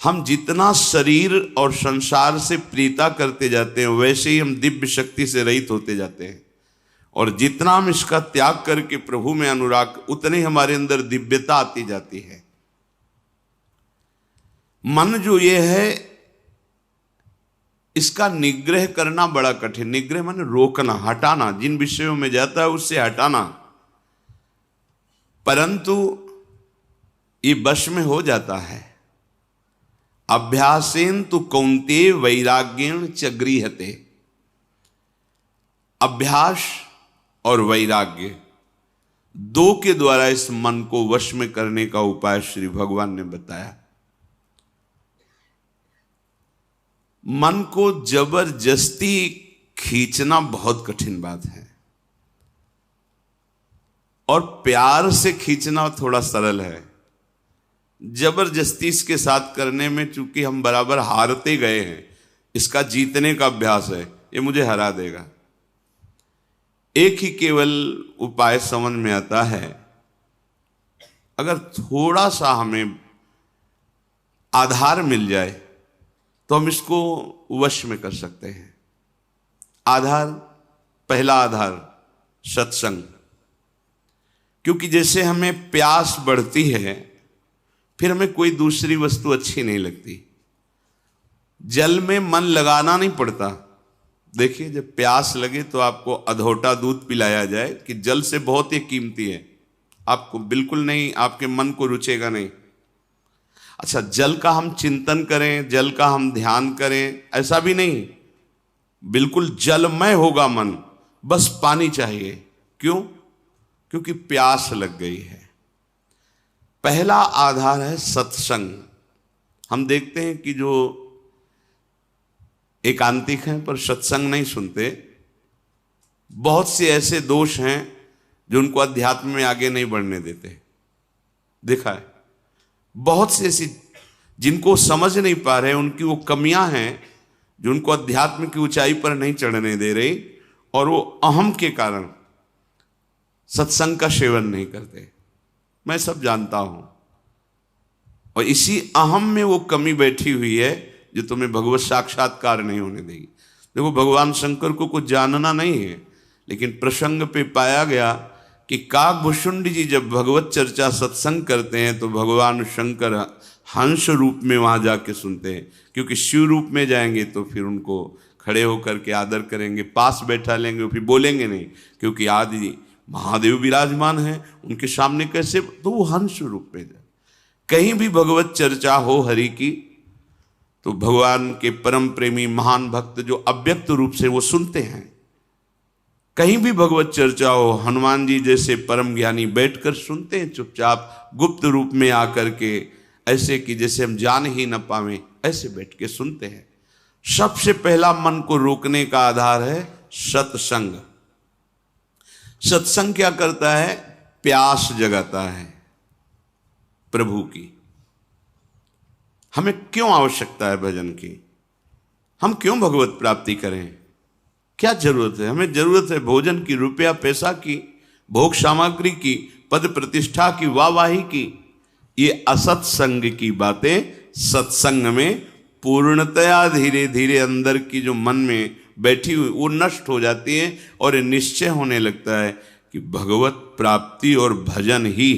हम जितना शरीर और संसार से प्रीता करते जाते हैं वैसे ही हम दिव्य शक्ति से रहित होते जाते हैं, और जितना हम इसका त्याग करके प्रभु में अनुराग, उतने हमारे अंदर दिव्यता आती जाती है। मन जो ये है इसका निग्रह करना बड़ा कठिन। निग्रह माने रोकना, हटाना, जिन विषयों में जाता है उससे हटाना, परंतु ये वश में हो जाता है। अभ्यासेन तु कौन्तेय वैराग्येण च गृह्यते। अभ्यास और वैराग्य दो के द्वारा इस मन को वश में करने का उपाय श्री भगवान ने बताया। मन को जबरदस्ती खींचना बहुत कठिन बात है, और प्यार से खींचना थोड़ा सरल है। जबरदस्ती इसके साथ करने में चूंकि हम बराबर हारते गए हैं, इसका जीतने का अभ्यास है, ये मुझे हरा देगा। एक ही केवल उपाय समझ में आता है, अगर थोड़ा सा हमें आधार मिल जाए तो हम इसको वश में कर सकते हैं। आधार, पहला आधार सत्संग। क्योंकि जैसे हमें प्यास बढ़ती है फिर हमें कोई दूसरी वस्तु अच्छी नहीं लगती। जल में मन लगाना नहीं पड़ता। देखिए, जब प्यास लगे तो आपको अधोटा दूध पिलाया जाए कि जल से बहुत ही कीमती है, आपको बिल्कुल नहीं, आपके मन को रुचेगा नहीं। अच्छा, जल का हम चिंतन करें, जल का हम ध्यान करें, ऐसा भी नहीं, बिल्कुल जलमय होगा मन, बस पानी चाहिए। क्यों? क्योंकि प्यास लग गई है। पहला आधार है सत्संग। हम देखते हैं कि जो एकांतिक हैं पर सत्संग नहीं सुनते, बहुत से ऐसे दोष हैं जो उनको अध्यात्म में आगे नहीं बढ़ने देते। देखा है, बहुत से ऐसी जिनको समझ नहीं पा रहे, उनकी वो कमियां हैं जो उनको अध्यात्म की ऊंचाई पर नहीं चढ़ने दे रही, और वो अहम के कारण सत्संग का सेवन नहीं करते। मैं सब जानता हूं, और इसी अहम में वो कमी बैठी हुई है जो तुम्हें भगवत साक्षात्कार नहीं होने देगी। देखो, भगवान शंकर को कुछ जानना नहीं है, लेकिन प्रसंग पे पाया गया कि काकभूषुंड जी जब भगवत चर्चा सत्संग करते हैं तो भगवान शंकर हंस रूप में वहां जाके सुनते हैं। क्योंकि शिव रूप में जाएंगे तो फिर उनको खड़े होकर के आदर करेंगे, पास बैठा लेंगे, फिर बोलेंगे नहीं, क्योंकि आदि महादेव विराजमान है, उनके सामने कैसे, तो वो हंस रूप में जाए। कहीं भी भगवत चर्चा हो हरि की तो भगवान के परम प्रेमी महान भक्त जो अव्यक्त रूप से वो सुनते हैं। कहीं भी भगवत चर्चा हो, हनुमान जी जैसे परम ज्ञानी बैठकर सुनते हैं चुपचाप, गुप्त रूप में आकर के, ऐसे कि जैसे हम जान ही न पावे, ऐसे बैठ के सुनते हैं। सबसे पहला मन को रोकने का आधार है सत्संग। सत्संग क्या करता है? प्यास जगाता है प्रभु की। हमें क्यों आवश्यकता है भजन की? हम क्यों भगवत प्राप्ति करें? क्या जरूरत है? हमें जरूरत है भोजन की, रुपया पैसा की, भोग सामग्री की, पद प्रतिष्ठा की, वाहवाही की। ये असत्संग की बातें सत्संग में पूर्णतया धीरे धीरे अंदर की जो मन में बैठी हुई वो नष्ट हो जाती है, और निश्चय होने लगता है कि भगवत प्राप्ति और भजन ही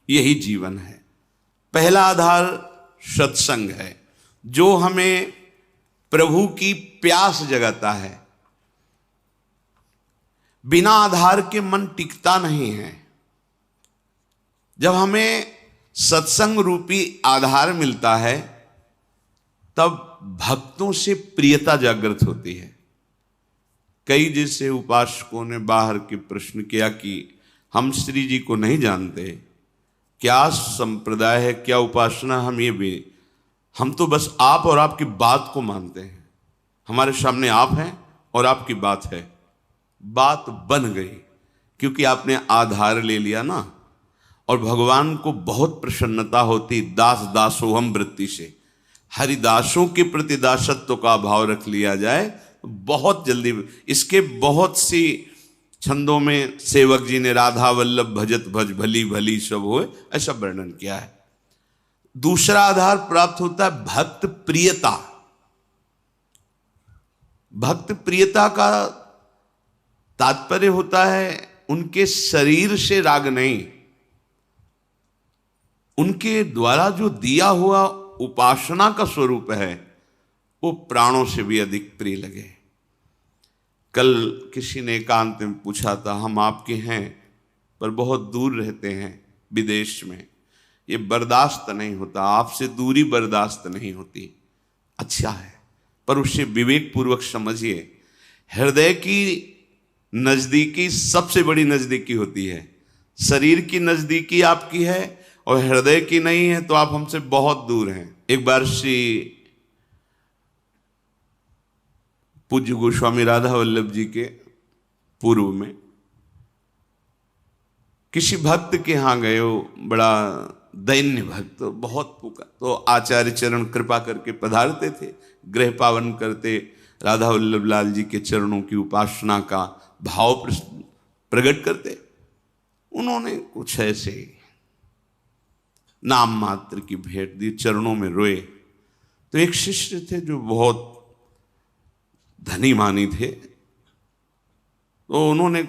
यही जीवन है। पहला आधार सत्संग है जो हमें प्रभु की प्यास जगाता है। बिना आधार के मन टिकता नहीं है। जब हमें सत्संग रूपी आधार मिलता है तब भक्तों से प्रियता जागृत होती है। कई जैसे उपासकों ने बाहर के प्रश्न किया कि हम श्री जी को नहीं जानते, क्या संप्रदाय है, क्या उपासना, हम तो बस आप और आपकी बात को मानते हैं। हमारे सामने आप हैं और आपकी बात है। बात बन गई क्योंकि आपने आधार ले लिया ना। और भगवान को बहुत प्रसन्नता होती दास दासोहम वृत्ति से। हरिदासों के प्रति दासत्व का भाव रख लिया जाए बहुत जल्दी। इसके बहुत सी छंदों में सेवक जी ने राधा वल्लभ भजत भज भली भली सब होए ऐसा वर्णन किया है। दूसरा आधार प्राप्त होता है भक्त प्रियता। भक्त प्रियता का तात्पर्य होता है उनके शरीर से राग नहीं, उनके द्वारा जो दिया हुआ उपासना का स्वरूप है वो प्राणों से भी अधिक प्रिय लगे। कल किसी ने एकांत में पूछा था, हम आपके हैं पर बहुत दूर रहते हैं विदेश में, ये बर्दाश्त नहीं होता, आपसे दूरी बर्दाश्त नहीं होती। अच्छा है, पर उससे विवेक पूर्वक समझिए, हृदय की नजदीकी सबसे बड़ी नजदीकी होती है। शरीर की नजदीकी आपकी है और हृदय की नहीं है तो आप हमसे बहुत दूर हैं। एक बार श्री पूज्य गोस्वामी राधा वल्लभ जी के पूर्व में किसी भक्त के यहां गए, वो बड़ा दैन्य भक्त, बहुत पुका, तो आचार्य चरण कृपा करके पधारते थे, गृह पावन करते, राधा वल्लभ लाल जी के चरणों की उपासना का भाव प्रकट करते। उन्होंने कुछ ऐसे नाम मात्र की भेंट दी, चरणों में रोए। तो एक शिष्य थे जो बहुत धनी मानी थे, तो उन्होंने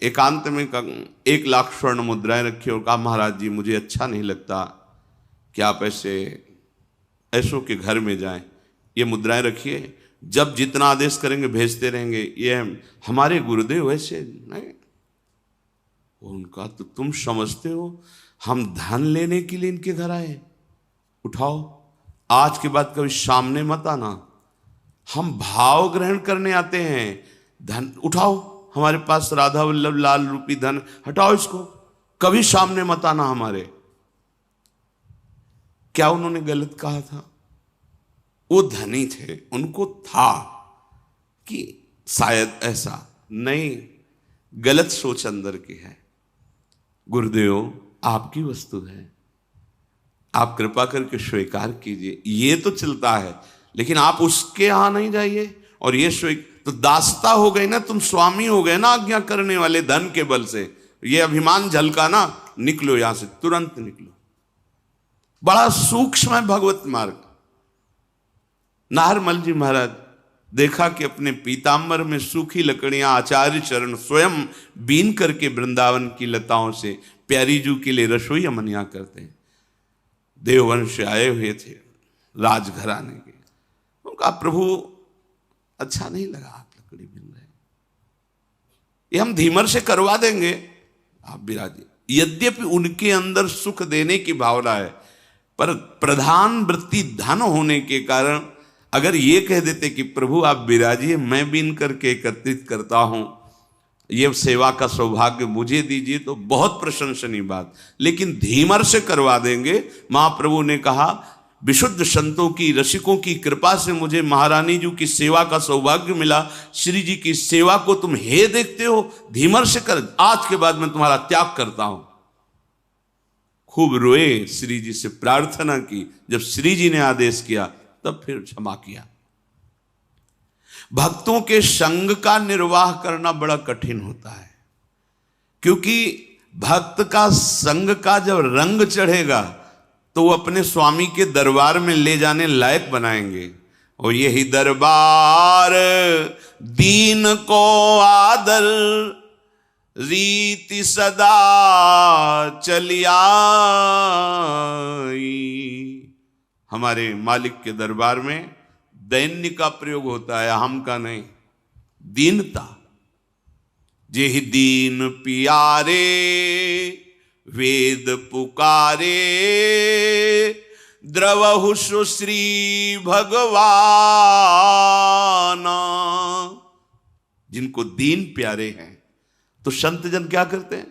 एकांत में 1 लाख स्वर्ण मुद्राएं रखी और कहा, महाराज जी मुझे अच्छा नहीं लगता कि आप ऐसों के घर में जाएं, ये मुद्राएं रखिए, जब जितना आदेश करेंगे भेजते रहेंगे, ये हमारे गुरुदेव वैसे नहीं। उनका तो तुम समझते हो हम धन लेने के लिए इनके घर आए, उठाओ, आज के बाद कभी सामने मत आना, हम भाव ग्रहण करने आते हैं, धन उठाओ, हमारे पास राधा वल्लभ लाल रूपी धन, हटाओ इसको, कभी सामने मत आना हमारे। क्या उन्होंने गलत कहा था? वो धनी थे, उनको था कि शायद ऐसा नहीं, गलत सोच अंदर की है। गुरुदेव आपकी वस्तु है, आप कृपा करके स्वीकार कीजिए, ये तो चलता है, लेकिन आप उसके यहां नहीं जाइए और ये तो दासता हो गई ना, तुम स्वामी हो गए ना आज्ञा करने वाले, धन के बल से ये अभिमान झलका ना, निकलो यहां से, तुरंत निकलो। बड़ा सूक्ष्म है भगवत मार्ग। नाहरमल जी महाराज देखा कि अपने पीताम्बर में सूखी लकड़ियां आचार्य चरण स्वयं बीन करके वृंदावन की लताओं से प्यारी जू के लिए रसोई अमनिया करते हैं। देववंश से आए हुए थे राजघराने के, उनका प्रभु अच्छा नहीं लगा, आप लकड़ी बिन रहे, ये हम धीमर से करवा देंगे, आप विराजिए। यद्यपि उनके अंदर सुख देने की भावना है, पर प्रधान वृत्ति धन होने के कारण अगर ये कह देते कि प्रभु आप विराजिए, मैं बीन करके एकत्रित करता हूं, ये सेवा का सौभाग्य मुझे दीजिए, तो बहुत प्रशंसनीय बात, लेकिन धीमर से करवा देंगे। महाप्रभु ने कहा, विशुद्ध संतों की, रसिकों की कृपा से मुझे महारानी जी की सेवा का सौभाग्य मिला, श्री जी की सेवा को तुम हे देखते हो, धीमर से कर, आज के बाद मैं तुम्हारा त्याग करता हूं। खूब रोए, श्री जी से प्रार्थना की, जब श्री जी ने आदेश किया तब फिर क्षमा किया। भक्तों के संग का निर्वाह करना बड़ा कठिन होता है, क्योंकि भक्त का संग का जब रंग चढ़ेगा तो वो अपने स्वामी के दरबार में ले जाने लायक बनाएंगे। और यही दरबार दीन को आदर रीति सदा चली आई। हमारे मालिक के दरबार में दैन्य का प्रयोग होता है, हम का नहीं, दीनता। जेहि दीन पियारे वेद पुकारे, द्रवहु श्री भगवान। जिनको दीन प्यारे हैं तो संत जन क्या करते हैं?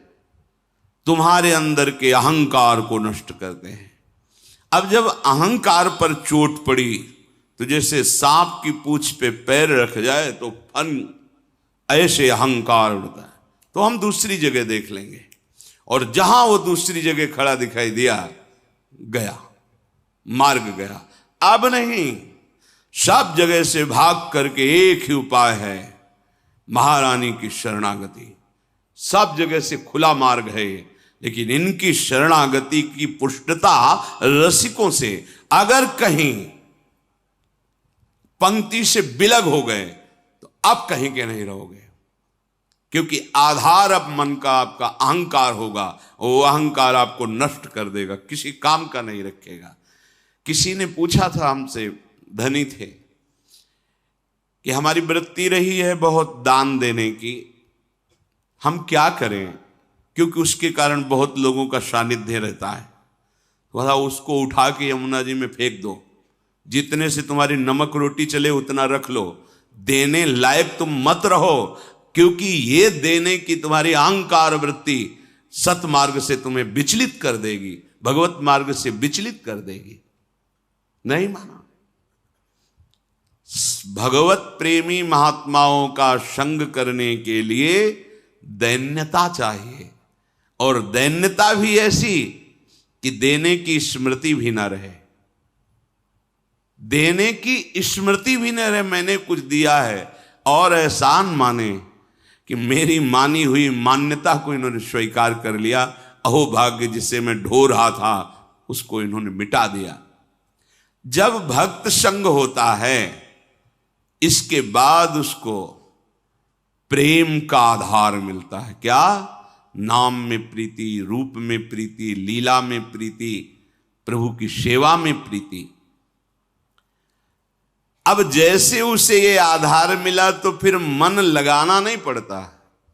तुम्हारे अंदर के अहंकार को नष्ट करते हैं। अब जब अहंकार पर चोट पड़ी तो जैसे सांप की पूंछ पे पैर रख जाए तो फन, ऐसे अहंकार उड़ता है। तो हम दूसरी जगह देख लेंगे, और जहां वो दूसरी जगह खड़ा दिखाई दिया, गया मार्ग गया। अब नहीं, सब जगह से भाग करके एक ही उपाय है, महारानी की शरणागति। सब जगह से खुला मार्ग है, लेकिन इनकी शरणागति की पुष्टता रसिकों से अगर कहीं पंक्ति से बिलग हो गए तो अब कहीं के नहीं रहोगे, क्योंकि आधार अब मन का आपका अहंकार होगा, वो अहंकार आपको नष्ट कर देगा, किसी काम का नहीं रखेगा। किसी ने पूछा था हमसे, धनी थे, कि हमारी वृत्ति रही है बहुत दान देने की, हम क्या करें, क्योंकि उसके कारण बहुत लोगों का सानिध्य रहता है। बोला उसको उठा के यमुना जी में फेंक दो, जितने से तुम्हारी नमक रोटी चले उतना रख लो, देने लायक तुम मत रहो, क्योंकि ये देने की तुम्हारी अहंकार वृत्ति सतमार्ग से तुम्हें विचलित कर देगी, भगवत मार्ग से विचलित कर देगी। नहीं माना। भगवत प्रेमी महात्माओं का संग करने के लिए दैन्यता चाहिए, और दैन्यता भी ऐसी कि देने की स्मृति भी ना रहे, देने की स्मृति भी न रहे। मैंने कुछ दिया है और एहसान माने कि मेरी मानी हुई मान्यता को इन्होंने स्वीकार कर लिया, अहो भाग्य जिसे मैं ढो रहा था उसको इन्होंने मिटा दिया। जब भक्त संग होता है इसके बाद उसको प्रेम का आधार मिलता है। क्या? नाम में प्रीति, रूप में प्रीति, लीला में प्रीति, प्रभु की सेवा में प्रीति। अब जैसे उसे ये आधार मिला तो फिर मन लगाना नहीं पड़ता,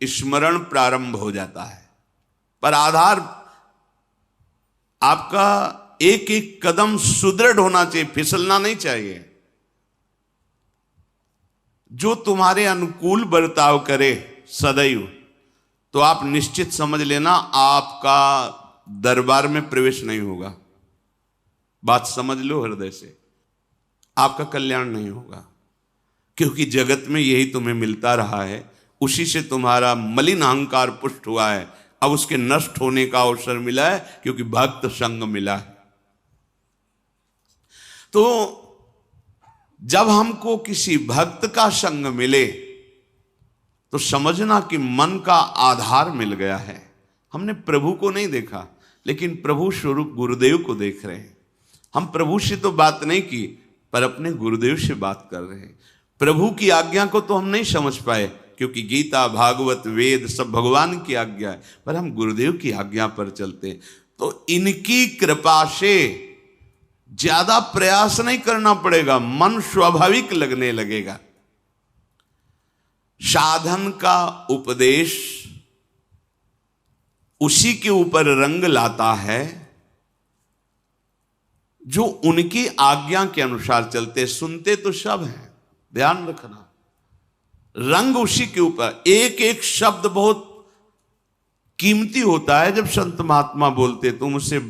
स्मरण प्रारंभ हो जाता है। पर आधार आपका एक एक कदम सुदृढ़ होना चाहिए, फिसलना नहीं चाहिए। जो तुम्हारे अनुकूल बर्ताव करे सदैव, तो आप निश्चित समझ लेना आपका दरबार में प्रवेश नहीं होगा। बात समझ लो हृदय से, आपका कल्याण नहीं होगा, क्योंकि जगत में यही तुम्हें मिलता रहा है, उसी से तुम्हारा मलिन अहंकार पुष्ट हुआ है। अब उसके नष्ट होने का अवसर मिला है, क्योंकि भक्त संग मिला है। तो जब हमको किसी भक्त का संग मिले तो समझना कि मन का आधार मिल गया है। हमने प्रभु को नहीं देखा, लेकिन प्रभु स्वरूप गुरुदेव को देख रहे हैं। हम प्रभु से तो बात नहीं की, पर अपने गुरुदेव से बात कर रहे हैं। प्रभु की आज्ञा को तो हम नहीं समझ पाए, क्योंकि गीता, भागवत, वेद सब भगवान की आज्ञा है, पर हम गुरुदेव की आज्ञा पर चलते हैं। तो इनकी कृपा से ज्यादा प्रयास नहीं करना पड़ेगा, मन स्वाभाविक लगने लगेगा। साधन का उपदेश उसी के ऊपर रंग लाता है जो उनकी आज्ञा के अनुसार चलते। सुनते तो सब हैं, ध्यान रखना, रंग उसी के ऊपर। एक एक शब्द बहुत कीमती होता है। जब संत महात्मा बोलते तुम उसे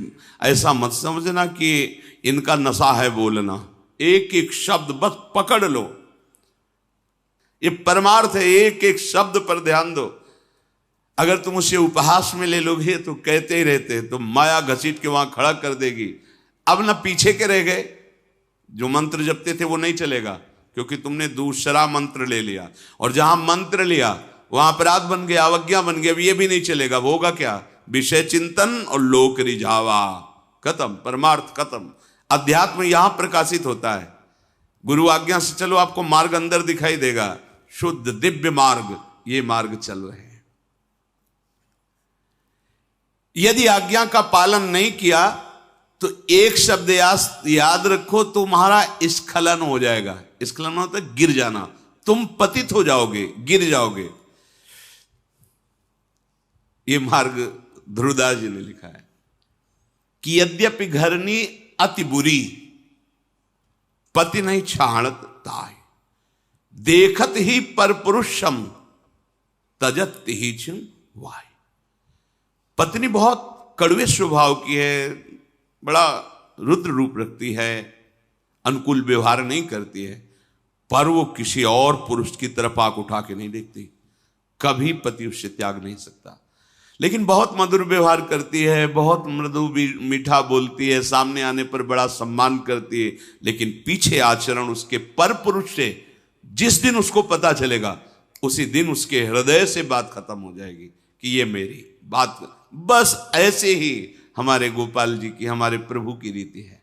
ऐसा मत समझना कि इनका नशा है बोलना, एक एक शब्द बस पकड़ लो, ये परमार्थ है। एक एक शब्द पर ध्यान दो। अगर तुम उसे उपहास में ले लोगे तो कहते ही रहते, तो माया घसीट के वहां खड़ा कर देगी। अब ना पीछे के रह गए, जो मंत्र जपते थे वो नहीं चलेगा, क्योंकि तुमने दूसरा मंत्र ले लिया, और जहां मंत्र लिया वहां अपराध बन गया, अवज्ञा बन गया। अब ये भी नहीं चलेगा। वो होगा क्या? विषय चिंतन और लोक रिझावा, खत्म, परमार्थ खत्म। अध्यात्म यहां प्रकाशित होता है। गुरु आज्ञा से चलो, आपको मार्ग अंदर दिखाई देगा, शुद्ध दिव्य मार्ग, ये मार्ग चल रहे हैं। यदि आज्ञा का पालन नहीं किया तो एक शब्द याद रखो, तुम्हारा स्खलन हो जाएगा। स्खलन होता है गिर जाना, तुम पतित हो जाओगे, गिर जाओगे। ये मार्ग ध्रुवदास जी ने लिखा है कि यद्यपि घरनी अति बुरी, पति नहीं छाणत ताय, देखत ही पर पुरुषम तजत ही छिन वाय। पत्नी बहुत कड़वे स्वभाव की है, बड़ा रुद्र रूप रखती है, अनुकूल व्यवहार नहीं करती है, पर वो किसी और पुरुष की तरफ आंख उठा के नहीं देखती। कभी पति उससे त्याग नहीं सकता। लेकिन बहुत मधुर व्यवहार करती है, बहुत मृदु मीठा बोलती है, सामने आने पर बड़ा सम्मान करती है, लेकिन पीछे आचरण उसके पर पुरुष से जिस दिन उसको पता चलेगा, उसी दिन उसके हृदय से बात खत्म हो जाएगी। कि ये मेरी बात। बस ऐसे ही हमारे गोपाल जी की, हमारे प्रभु की रीति है।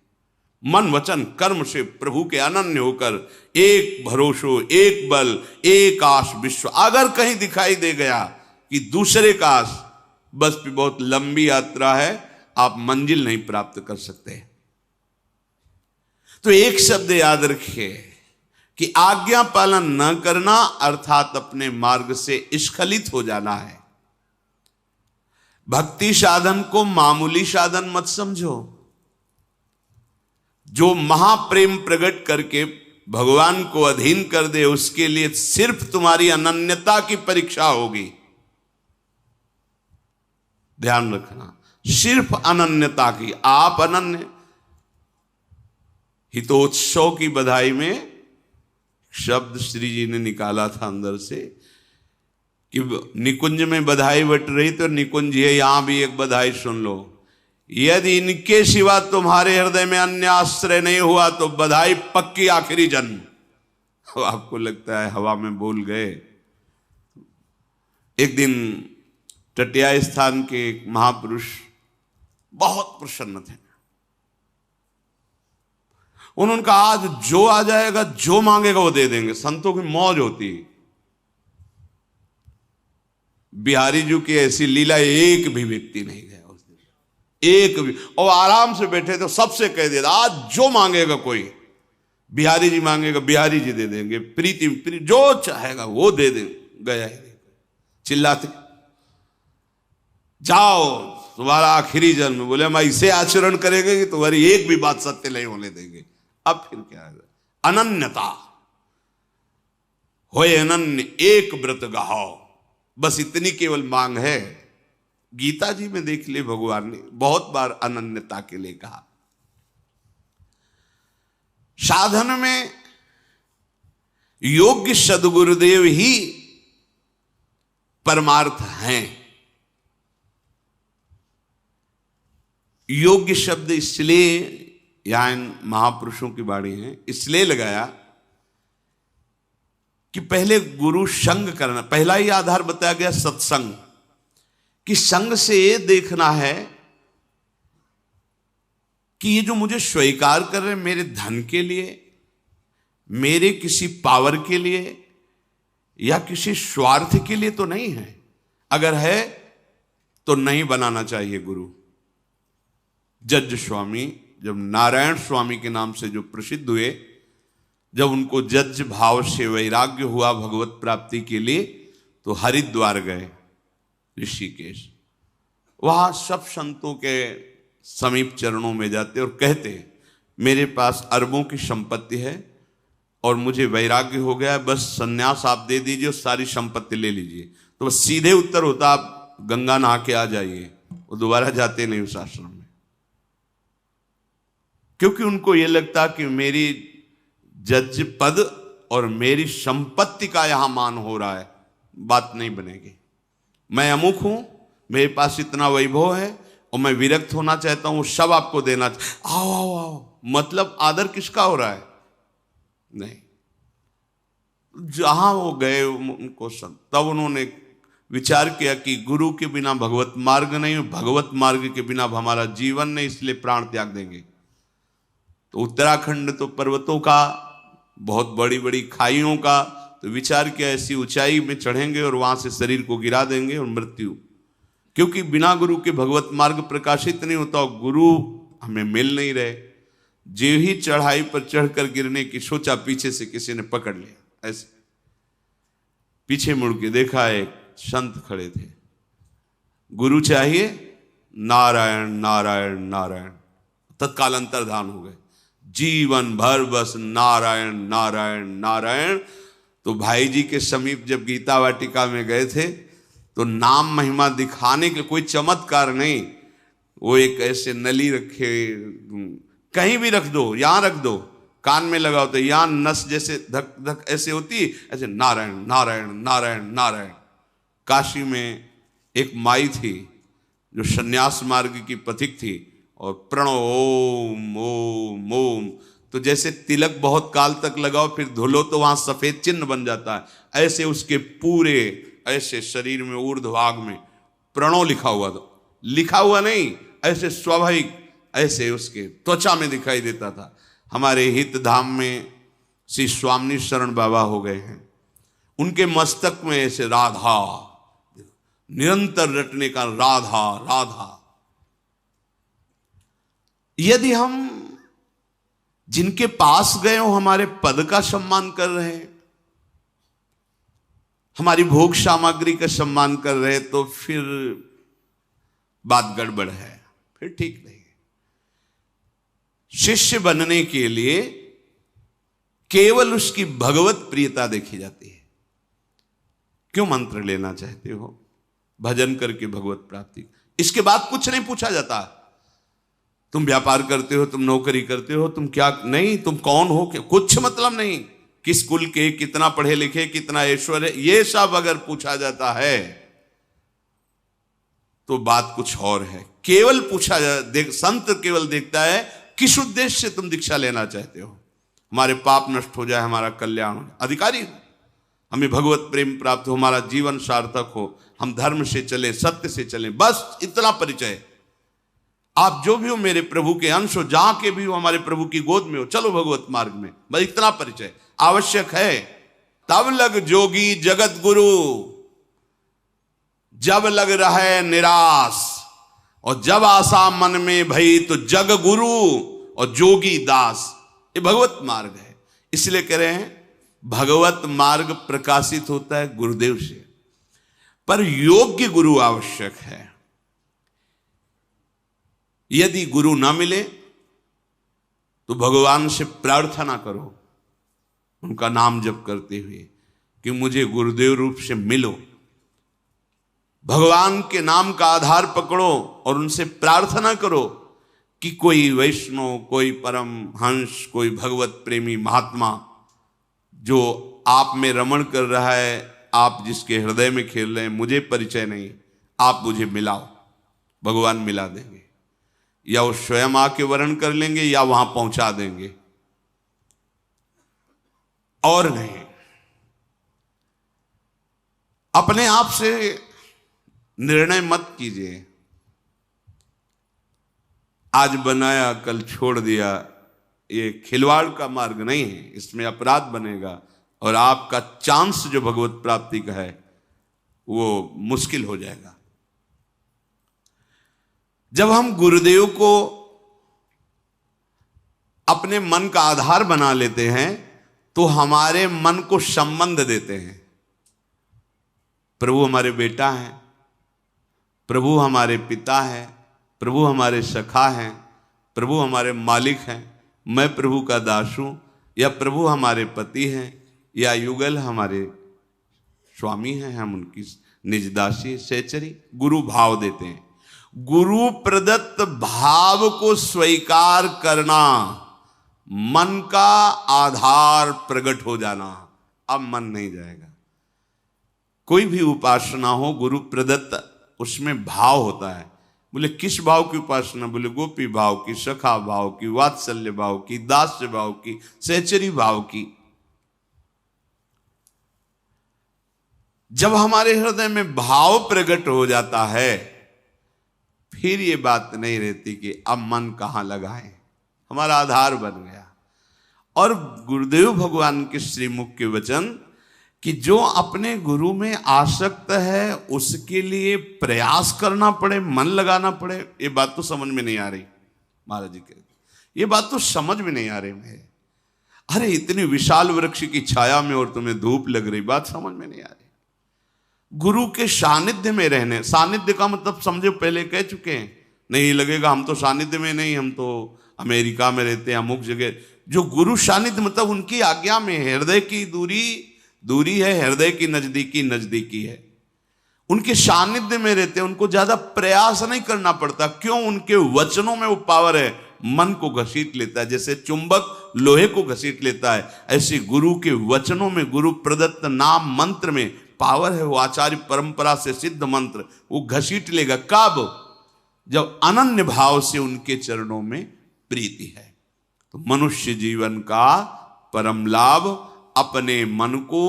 मन वचन कर्म से प्रभु के अनन्य होकर एक भरोसो, एक बल, एक आस विश्व। अगर कहीं दिखाई दे गया कि दूसरे का आस, बस भी बहुत लंबी यात्रा है, आप मंजिल नहीं प्राप्त कर सकते। तो एक शब्द याद रखिए कि आज्ञा पालन न करना अर्थात अपने मार्ग से स्खलित हो जाना है। भक्ति साधन को मामूली साधन मत समझो। जो महाप्रेम प्रकट करके भगवान को अधीन कर दे, उसके लिए सिर्फ तुम्हारी अनन्यता की परीक्षा होगी। ध्यान रखना, सिर्फ अनन्यता की। आप अनन्य। हितोत्सव की बधाई में शब्द श्री जी ने निकाला था अंदर से कि निकुंज में बधाई बट रही तो निकुंज है, यहां भी एक बधाई सुन लो। यदि इनके सिवा तुम्हारे हृदय में अन्य आश्रय नहीं हुआ तो बधाई पक्की आखिरी जन्म। तो आपको लगता है हवा में बोल गए। एक दिन टटिया स्थान के एक महापुरुष बहुत प्रसन्न थे। उन्होंने कहा आज जो आ जाएगा, जो मांगेगा वो दे देंगे। संतों की मौज होती। बिहारी जी की ऐसी लीला एक भी व्यक्ति नहीं गया उस दिन, एक भी। और आराम से बैठे तो सबसे कह दिया आज जो मांगेगा कोई, बिहारी जी मांगेगा बिहारी जी दे देंगे, प्रीति जो चाहेगा वो दे देंगे। गया ही नहीं। चिल्लाते जाओ तुम्हारा आखिरी जन्म। बोले हम ऐसे आचरण करेंगे कि तुम्हारी एक भी बात सत्य नहीं होने देंगे। अब फिर क्या है? अनन्यता होए अनन्य एक व्रत गहाओ, बस इतनी केवल मांग है। गीता जी में देख ले, भगवान ने बहुत बार अनन्यता के लिए कहा। साधन में योग्य सद्गुरुदेव ही परमार्थ हैं। योग्य शब्द इसलिए यहां महापुरुषों की वाणी है इसलिए लगाया कि पहले गुरु संग करना, पहला ही आधार बताया गया सत्संग, कि संग से ये देखना है कि ये जो मुझे स्वीकार कर रहे हैं मेरे धन के लिए, मेरे किसी पावर के लिए या किसी स्वार्थ के लिए तो नहीं है। अगर है तो नहीं बनाना चाहिए गुरु। जज स्वामी जब नारायण स्वामी के नाम से जो प्रसिद्ध हुए, जब उनको जज भाव से वैराग्य हुआ भगवत प्राप्ति के लिए, तो हरिद्वार गए, ऋषिकेश। वहां सब संतों के समीप चरणों में जाते और कहते मेरे पास अरबों की संपत्ति है और मुझे वैराग्य हो गया, बस सन्यास आप दे दीजिए और सारी संपत्ति ले लीजिए। तो बस सीधे उत्तर होता आप गंगा नहा के आ जाइए। वो दोबारा जाते नहीं उस आश्रम में, क्योंकि उनको यह लगता कि मेरी जज पद और मेरी संपत्ति का यहां मान हो रहा है, बात नहीं बनेगी। मैं अमुक हूं, मेरे पास इतना वैभव है और मैं विरक्त होना चाहता हूं, सब आपको देना। आओ आओ आओ, मतलब आदर किसका हो रहा है? नहीं। जहां वो गए उनको तब उन्होंने विचार किया कि गुरु के बिना भगवत मार्ग नहीं, भगवत मार्ग के बिना हमारा जीवन नहीं, इसलिए प्राण त्याग देंगे। तो उत्तराखंड तो पर्वतों का, बहुत बड़ी बड़ी खाइयों का, तो विचार किया ऐसी ऊंचाई में चढ़ेंगे और वहां से शरीर को गिरा देंगे और मृत्यु। क्योंकि बिना गुरु के भगवत मार्ग प्रकाशित नहीं होता और गुरु हमें मिल नहीं रहे। जो ही चढ़ाई पर चढ़कर गिरने की सोचा, पीछे से किसी ने पकड़ लिया। ऐसे पीछे मुड़ के देखा, एक संत खड़े थे। गुरु चाहिए? नारायण नारायण नारायण। तत्काल अंतर्धान हो गए। जीवन भर बस नारायण नारायण नारायण। तो भाई जी के समीप जब गीता वाटिका में गए थे तो नाम महिमा दिखाने के लिए कोई चमत्कार नहीं, वो एक ऐसे नली रखे, कहीं भी रख दो, यहां रख दो, कान में लगाओ तो यहां नस जैसे धक धक ऐसे होती, ऐसे नारायण नारायण नारायण नारायण। काशी में एक माई थी जो सन्यास मार्ग की पथिक थी, और प्रणव ओम ओम ओम, तो जैसे तिलक बहुत काल तक लगाओ फिर धुलो तो वहां सफेद चिन्ह बन जाता है, ऐसे उसके पूरे ऐसे शरीर में ऊर्ध्वभाग में प्रणव लिखा हुआ था, लिखा हुआ नहीं, ऐसे स्वाभाविक ऐसे उसके त्वचा में दिखाई देता था। हमारे हित धाम में श्री स्वामी शरण बाबा हो गए हैं, उनके मस्तक में ऐसे राधा निरंतर रटने का, राधा राधा। यदि हम जिनके पास गए हो हमारे पद का सम्मान कर रहे हैं, हमारी भोग सामग्री का सम्मान कर रहे हैं, तो फिर बात गड़बड़ है, फिर ठीक नहीं है। शिष्य बनने के लिए केवल उसकी भगवत प्रियता देखी जाती है। क्यों मंत्र लेना चाहते हो? भजन करके भगवत प्राप्ति, इसके बाद कुछ नहीं पूछा जाता। तुम व्यापार करते हो, तुम नौकरी करते हो, तुम क्या नहीं, तुम कौन हो, क्या, कुछ मतलब नहीं। किस कुल के, कितना पढ़े लिखे, कितना ऐश्वर्य, ये सब अगर पूछा जाता है तो बात कुछ और है। केवल पूछा संत केवल देखता है किस उद्देश्य से तुम दीक्षा लेना चाहते हो। हमारे पाप नष्ट हो जाए, हमारा कल्याण हो, अधिकारी हो, हमें भगवत प्रेम प्राप्त हो, हमारा जीवन सार्थक हो, हम धर्म से चले, सत्य से चले, बस इतना परिचय। आप जो भी हो मेरे प्रभु के अंश हो, जहां के भी हो हमारे प्रभु की गोद में हो, चलो भगवत मार्ग में, बस इतना परिचय आवश्यक है। तब लग जोगी जगत गुरु, जब लग रहे निराश, और जब आशा मन में भई तो जग गुरु और जोगी दास। ये भगवत मार्ग है। इसलिए कह रहे हैं भगवत मार्ग प्रकाशित होता है गुरुदेव से, पर योग्य गुरु आवश्यक है। यदि गुरु ना मिले तो भगवान से प्रार्थना करो, उनका नाम जप करते हुए कि मुझे गुरुदेव रूप से मिलो। भगवान के नाम का आधार पकड़ो और उनसे प्रार्थना करो कि कोई वैष्णव, कोई परम हंस, कोई भगवत प्रेमी महात्मा जो आप में रमण कर रहा है, आप जिसके हृदय में खेल रहे हैं, मुझे परिचय नहीं, आप मुझे मिलाओ। भगवान मिला देंगे, या वो स्वयं आके वर्ण कर लेंगे या वहां पहुंचा देंगे, और नहीं। अपने आप से निर्णय मत कीजिए, आज बनाया कल छोड़ दिया, ये खिलवाड़ का मार्ग नहीं है। इसमें अपराध बनेगा और आपका चांस जो भगवत प्राप्ति का है वो मुश्किल हो जाएगा। जब हम गुरुदेव को अपने मन का आधार बना लेते हैं तो हमारे मन को संबंध देते हैं। प्रभु हमारे बेटा हैं, प्रभु हमारे पिता हैं, प्रभु हमारे सखा हैं, प्रभु हमारे मालिक हैं, मैं प्रभु का दास हूं, या प्रभु हमारे पति हैं, या युगल हमारे स्वामी हैं, हम उनकी निज दासी सहचरी। गुरु भाव देते हैं। गुरु प्रदत्त भाव को स्वीकार करना, मन का आधार प्रकट हो जाना। अब मन नहीं जाएगा। कोई भी उपासना हो गुरु प्रदत्त, उसमें भाव होता है। बोले किस भाव की उपासना? बोले गोपी भाव की, सखा भाव की, वात्सल्य भाव की, दास्य भाव की, सहचरी भाव की। जब हमारे हृदय में भाव प्रकट हो जाता है फिर ये बात नहीं रहती कि अब मन कहां लगाएं, हमारा आधार बन गया। और गुरुदेव भगवान के श्रीमुख के वचन कि जो अपने गुरु में आसक्त है उसके लिए प्रयास करना पड़े, मन लगाना पड़े, ये बात तो समझ में नहीं आ रही। महाराज जी कहते ये बात तो समझ में नहीं आ रही है। अरे इतनी विशाल वृक्ष की छाया में और तुम्हें धूप लग रही, बात समझ में नहीं आ रही। गुरु के सानिध्य में रहने, सानिध्य का मतलब समझो पहले कह चुके हैं, नहीं लगेगा हम तो सानिध्य में नहीं, हम तो अमेरिका में रहते हैं अमुक जगह। जो गुरु सानिध्य मतलब उनकी आज्ञा में है, हृदय की दूरी है, हृदय की नजदीकी है। उनके सानिध्य में रहते हैं, उनको ज्यादा प्रयास नहीं करना पड़ता। क्यों? उनके वचनों में वो पावर है, मन को घसीट लेता है। जैसे चुंबक लोहे को घसीट लेता है, ऐसे गुरु के वचनों में, गुरु प्रदत्त नाम मंत्र में पावर है। वो आचार्य परंपरा से सिद्ध मंत्र वो घसीट लेगा। कब? जब अनन्य भाव से उनके चरणों में प्रीति है। तो मनुष्य जीवन का परम लाभ अपने मन को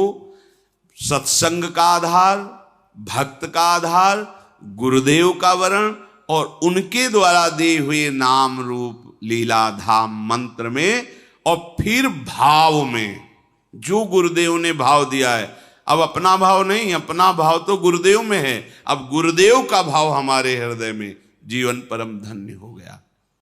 सत्संग का आधार, भक्त का आधार, गुरुदेव का वर्ण और उनके द्वारा दिए हुए नाम रूप लीला धाम मंत्र में, और फिर भाव में जो गुरुदेव ने भाव दिया है। अब अपना भाव नहीं, अपना भाव तो गुरुदेव में है, अब गुरुदेव का भाव हमारे हृदय में, जीवन परम धन्य हो गया।